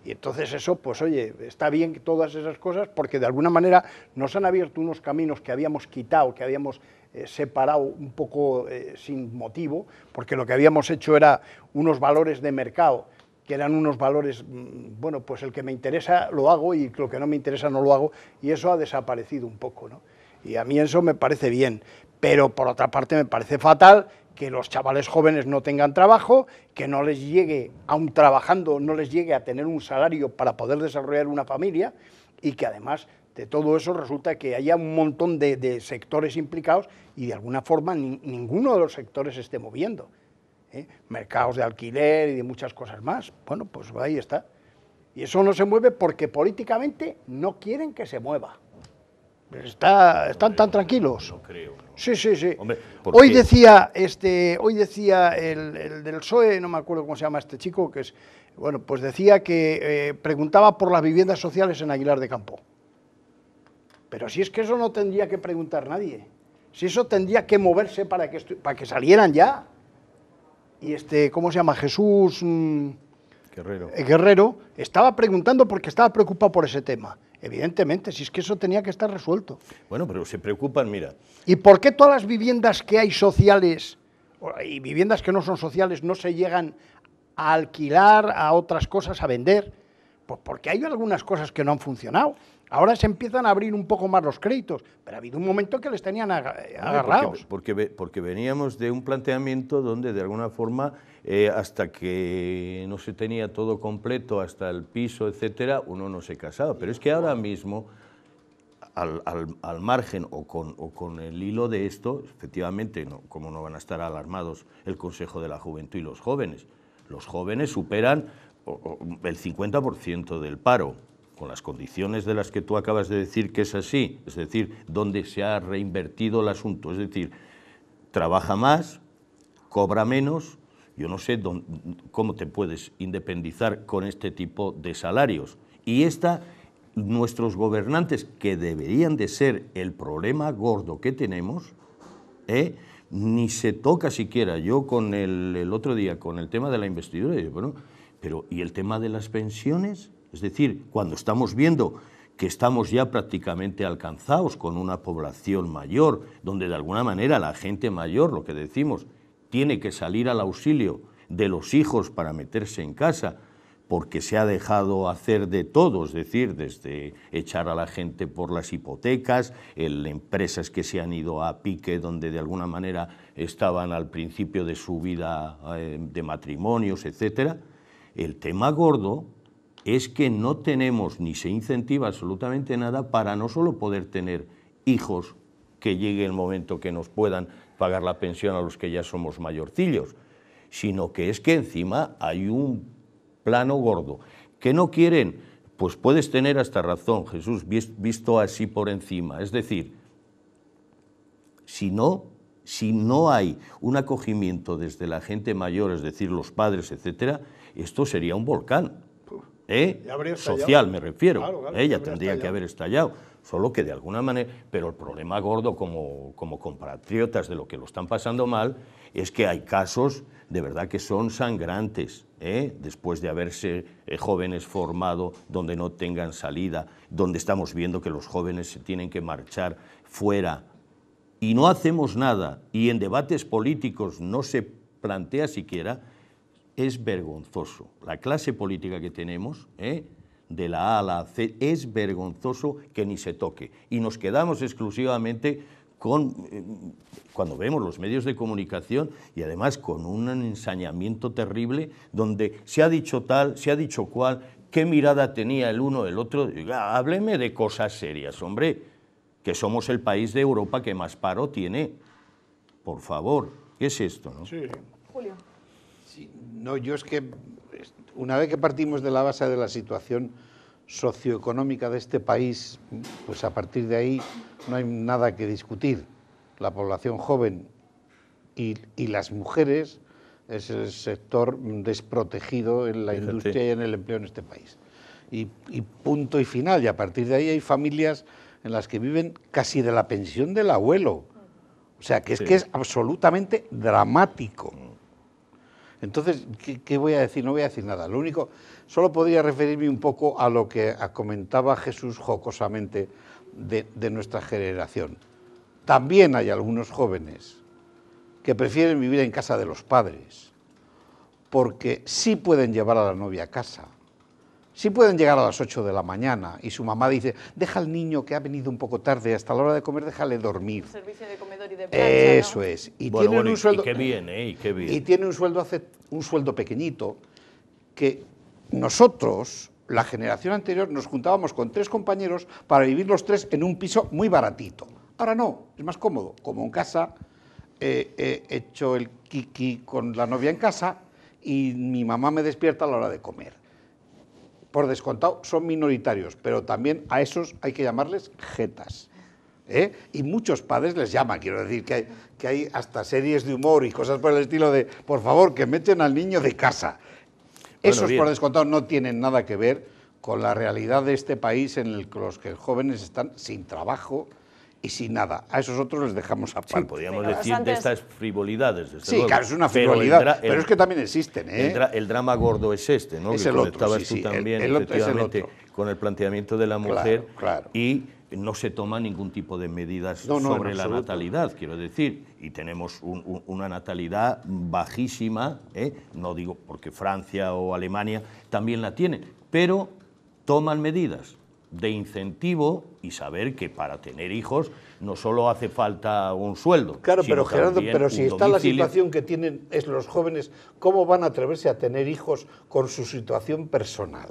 Y entonces eso, pues oye, está bien todas esas cosas porque de alguna manera nos han abierto unos caminos que habíamos quitado, que habíamos separado un poco sin motivo, porque lo que habíamos hecho era unos valores de mercado, que eran unos valores, bueno, pues el que me interesa lo hago y lo que no me interesa no lo hago, y eso ha desaparecido un poco, ¿no? Y a mí eso me parece bien, pero por otra parte me parece fatal que los chavales jóvenes no tengan trabajo, que no les llegue, aun trabajando, no les llegue a tener un salario para poder desarrollar una familia y que además de todo eso resulta que haya un montón de sectores implicados y de alguna forma ninguno de los sectores se esté moviendo. Mercados de alquiler y de muchas cosas más. Bueno, pues ahí está. Y eso no se mueve porque políticamente no quieren que se mueva. Están tan tranquilos. No creo. No. Sí, sí, sí. Hombre, hoy decía el del PSOE, no me acuerdo cómo se llama este chico, que es, bueno, pues decía que preguntaba por las viviendas sociales en Aguilar de Campo. Pero si es que eso no tendría que preguntar nadie. Si eso tendría que moverse para que salieran ya. Y ¿cómo se llama? Jesús Guerrero estaba preguntando porque estaba preocupado por ese tema. Evidentemente, si es que eso tenía que estar resuelto. Bueno, pero se preocupan, mira. ¿Y por qué todas las viviendas que hay sociales y viviendas que no son sociales no se llegan a alquilar, a otras cosas, a vender? Pues porque hay algunas cosas que no han funcionado. Ahora se empiezan a abrir un poco más los créditos, pero ha habido un momento que les tenían agarrados. Porque veníamos de un planteamiento donde de alguna forma, hasta que no se tenía todo completo, hasta el piso, etcétera, uno no se casaba. Pero es que ahora mismo, al margen o con el hilo de esto, efectivamente, como no van a estar alarmados el Consejo de la Juventud y los jóvenes. Los jóvenes superan el 50% del paro, con las condiciones de las que tú acabas de decir que es así, es decir, donde se ha reinvertido el asunto, es decir, trabaja más, cobra menos, yo no sé cómo te puedes independizar con este tipo de salarios. Y nuestros gobernantes, que deberían de ser el problema gordo que tenemos, ni se toca siquiera. Yo con el otro día, con el tema de la investidura, digo, bueno, pero ¿y el tema de las pensiones? Es decir, cuando estamos viendo que estamos ya prácticamente alcanzados con una población mayor, donde de alguna manera la gente mayor, lo que decimos, tiene que salir al auxilio de los hijos para meterse en casa, porque se ha dejado hacer de todo, es decir, desde echar a la gente por las hipotecas, empresas que se han ido a pique donde de alguna manera estaban al principio de su vida de matrimonios, etcétera. El tema gordo es que no tenemos ni se incentiva absolutamente nada para no solo poder tener hijos que llegue el momento que nos puedan pagar la pensión a los que ya somos mayorcillos, sino que es que encima hay un plano gordo. ¿Que no quieren? Pues puedes tener hasta razón, Jesús, visto así por encima. Es decir, si no hay un acogimiento desde la gente mayor, es decir, los padres, etcétera, esto sería un volcán. Social me refiero, claro, ella tendría que haber estallado, solo que de alguna manera, pero el problema gordo como compatriotas de lo que lo están pasando mal, es que hay casos de verdad que son sangrantes, después de haberse jóvenes formado donde no tengan salida, donde estamos viendo que los jóvenes se tienen que marchar fuera y no hacemos nada, y en debates políticos no se plantea siquiera. Es vergonzoso. La clase política que tenemos de la A a la C, es vergonzoso que ni se toque. Y nos quedamos exclusivamente con, cuando vemos los medios de comunicación y además con un ensañamiento terrible donde se ha dicho tal, se ha dicho cual, qué mirada tenía el uno, el otro. Hábleme de cosas serias, hombre, que somos el país de Europa que más paro tiene. Por favor, ¿qué es esto, no? Sí. Julio. Sí, no, yo es que una vez que partimos de la base de la situación socioeconómica de este país, pues a partir de ahí no hay nada que discutir. La población joven y las mujeres es el sector desprotegido en la industria y en el empleo en este país. Y punto y final. Y a partir de ahí hay familias en las que viven casi de la pensión del abuelo. O sea, que es absolutamente dramático. Entonces, ¿qué voy a decir? No voy a decir nada. Lo único, solo podría referirme un poco a lo que comentaba Jesús jocosamente de nuestra generación. También hay algunos jóvenes que prefieren vivir en casa de los padres, porque sí pueden llevar a la novia a casa, sí pueden llegar a las 8 de la mañana y su mamá dice, deja al niño que ha venido un poco tarde, hasta la hora de comer déjale dormir. Servicio de comedor y de plancha, Eso ¿no? es. Y Bueno, tienen un sueldo, y qué bien, y qué bien. Y tiene un sueldo pequeñito que nosotros, la generación anterior, nos juntábamos con 3 compañeros para vivir los 3 en un piso muy baratito. Ahora no, es más cómodo. Como en casa, he hecho el kiki con la novia en casa y mi mamá me despierta a la hora de comer. Por descontado, son minoritarios, pero también a esos hay que llamarles jetas. Y muchos padres les llaman, quiero decir, que hay hasta series de humor y cosas por el estilo de, por favor, que me echen al niño de casa. Esos, bien, por descontado, no tienen nada que ver con la realidad de este país en el que los jóvenes están sin trabajo y sin nada. A esos otros les dejamos aparte. Sí, podríamos decir de estas frivolidades, desde Sí, luego. claro, es una frivolidad, pero es que también existen. El drama gordo es este, ¿no? Es Que el otro, conectabas sí, tú sí, también, el otro es el efectivamente, otro. con el planteamiento de la mujer. Claro. Y no se toma ningún tipo de medidas No, sobre en la absoluto. natalidad, quiero decir. Y tenemos una natalidad bajísima, no digo porque Francia o Alemania también la tienen, pero toman medidas de incentivo y saber que para tener hijos no solo hace falta un sueldo. Claro, sino pero Gerardo, también pero un si está la domicilio. situación que tienen los jóvenes, ¿cómo van a atreverse a tener hijos con su situación personal?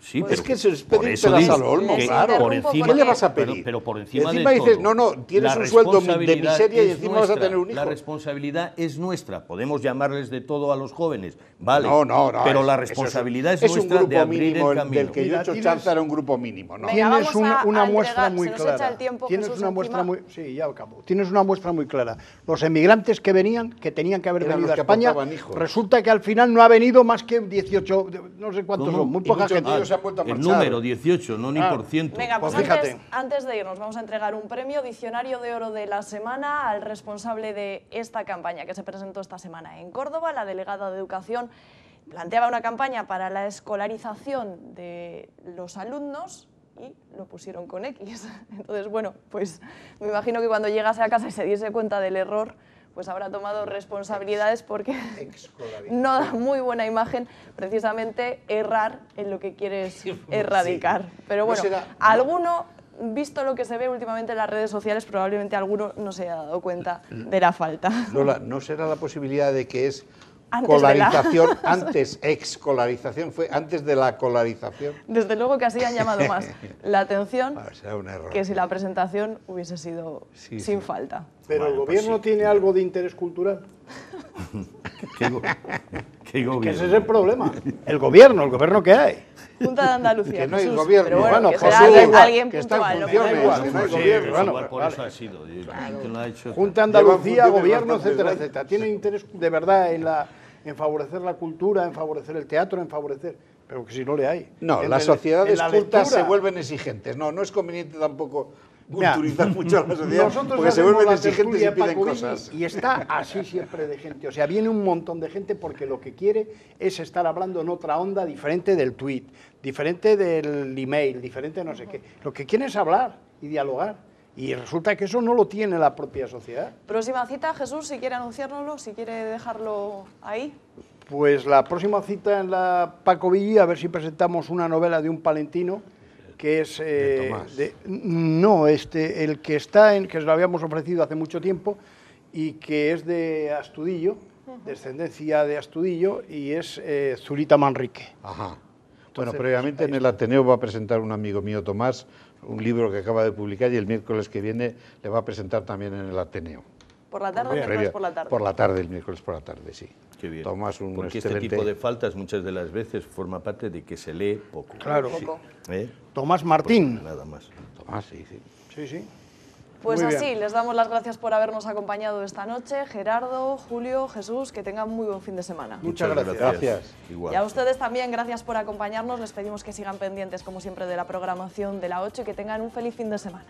Sí, Es pero que eso es por pedir eso peras digo al olmo, que claro. por encima, ¿Qué le vas a pedir? pero por encima, encima de dices, todo, no, tienes la un sueldo de responsabilidad miseria y es encima vas a nuestra. tener un hijo. La responsabilidad es nuestra. Podemos llamarles de todo a los jóvenes, vale. No, pero la eso responsabilidad es un nuestra grupo de abrir mínimo el camino. del que yo he hecho chanza era un grupo mínimo. ¿no? Venga, Tienes vamos una a muestra entregar, muy se nos echa clara. el tiempo, Tienes Jesús, una muestra encima. muy, sí, ya acabo. Tienes una muestra muy clara. Los emigrantes que venían, que tenían que haber Eran venido los a que España, aportaban hijos. resulta que al final no ha venido más que 18, no sé cuántos ¿Cómo? son, muy Y poca muchos gente. de ellos se han vuelto a El marchar. número 18, no ni Ah. por ciento. Venga, pues Pues fíjate. antes de irnos vamos a entregar un premio Diccionario de Oro de la Semana al responsable de esta campaña que se presentó esta semana en Córdoba. La delegada de Educación planteaba una campaña para la escolarización de los alumnos y lo pusieron con X. Entonces, bueno, pues me imagino que cuando llegase a casa y se diese cuenta del error, pues habrá tomado responsabilidades porque no da muy buena imagen precisamente errar en lo que quieres erradicar. Pero bueno, alguno, visto lo que se ve últimamente en las redes sociales, probablemente alguno no se haya dado cuenta de la falta. Lola, ¿no será la posibilidad de que es Antes de la- colarización, antes excolarización, fue antes de la colarización? Desde luego que así han llamado más la atención Será un error. que si la presentación hubiese sido sin falta. Pero el gobierno tiene algo de interés cultural. ¿Qué Que gobierno? ese es el problema. El gobierno que hay. Junta de Andalucía. Que no hay Jesús, gobierno. pero bueno, Bueno, que Jesús, será alguien que está en puntual. ¿no? funciones, Igual. que no hay Sí, gobierno. igual Bueno, por vale. eso ha sido. ¿Quién lo ha hecho? Junta de Andalucía, Llevan gobierno, funciones etcétera, bastante etcétera. Tiene interés de verdad en favorecer la cultura, en favorecer el teatro, en favorecer... Pero que si no le hay. No, En las el- sociedades en la cultas se lectura. vuelven exigentes. No, no es conveniente tampoco Mira, culturizar mucho a la sociedad nosotros porque se hacemos vuelven la exigentes y tertulia piden Paco Billy cosas. y está así siempre de gente. O sea, viene un montón de gente porque lo que quiere es estar hablando en otra onda diferente del tuit, diferente del email, diferente no sé qué. Lo que quiere es hablar y dialogar. Y resulta que eso no lo tiene la propia sociedad. Próxima cita, Jesús, si quiere anunciárnoslo, si quiere dejarlo ahí. Pues la próxima cita en la Paco Villí, a ver si presentamos una novela de un palentino, que es... el que está que se lo habíamos ofrecido hace mucho tiempo, y que es de Astudillo, descendencia de Astudillo, y es Zurita Manrique. Ajá. Bueno, previamente en el Ateneo va a presentar un amigo mío, Tomás, un libro que acaba de publicar, y el miércoles que viene le va a presentar también en el Ateneo. ¿Por la tarde o miércoles por la tarde? Por la tarde, el miércoles por la tarde, sí. Qué bien. Tomás, un Porque excelente... este tipo de faltas muchas de las veces forma parte de que se lee poco. Claro. Poco. Tomás Martín. Pues nada más. Tomás, sí, sí. Sí, sí. Pues Muy así, bien. les damos las gracias por habernos acompañado esta noche. Gerardo, Julio, Jesús, que tengan muy buen fin de semana. Muchas gracias. Y a ustedes también, gracias por acompañarnos. Les pedimos que sigan pendientes, como siempre, de la programación de la 8 y que tengan un feliz fin de semana.